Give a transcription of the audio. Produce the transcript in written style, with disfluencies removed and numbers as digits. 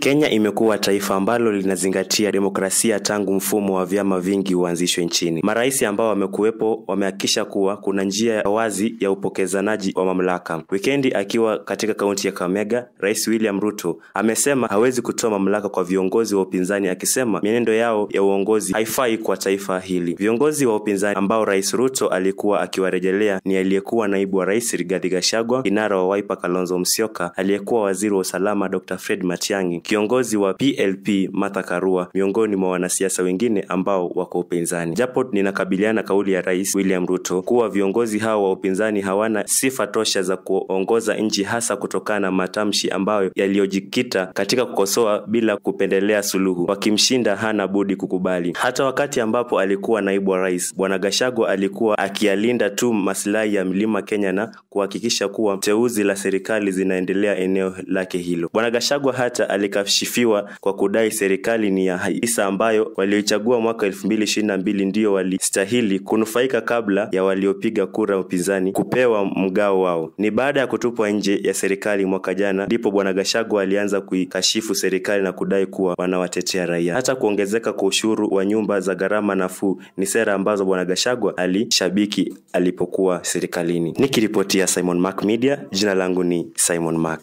Kenya imekuwa taifa ambalo linazingatia demokrasia tangu mfumo wa vyama vingi uanzishwe nchini. Marais ambao wamekuwepo wamehakikisha kuwa kuna njia ya wazi ya upokezanaji wa mamlaka. Wikendi akiwa katika kaunti ya Kakamega, Rais William Ruto amesema hawezi kutoa mamlaka kwa viongozi wa upinzani, akisema mienendo yao ya uongozi haifai kwa taifa hili. Viongozi wa upinzani ambao Rais Ruto alikuwa akiwarejelea ni aliyekuwa naibu wa rais Rigathi Gachagua, kinara wa Wiper Kalonzo Musyoka, aliyekuwa waziri wa usalama Dr. Fred Matiang'i, kiongozi wa PLP Martha Karua, miongoni mwa wanasiasa wengine ambao wako upinzani. Japo ninakabiliana kauli ya Rais William Ruto kuwa viongozi hao wa upinzani hawana sifa tosha za kuongoza nchi, hasa kutokana na matamshi ambayo yaliyojikita katika kukosoa bila kupendelea suluhu. Wakimshinda hana budi kukubali. Hata wakati ambapo alikuwa naibu wa rais, Bwana Gachagua alikuwa akialinda tu maslahi ya Mlima Kenya na kuhakikisha kuwa teuzi la serikali zinaendelea eneo lake hilo. Bwana Gachagua hata alikashifiwa kwa kudai serikali ni ya Isa ambayo walioichagua mwaka 2022 ndio walistahili kunufaika kabla ya waliopiga kura upinzani kupewa mgao wao. Ni baada ya kutupwa nje ya serikali mwaka jana ndipo Bwana Gachagua alianza kuikashifu serikali na kudai kuwa wanawatetea raia. Hata kuongezeka kwa ushuru wa nyumba za gharama nafuu ni sera ambazo Bwana Gachagua alishabiki alipokuwa serikalini. Nikiripotia Simon Mark Media, jina langu ni Simon Mark.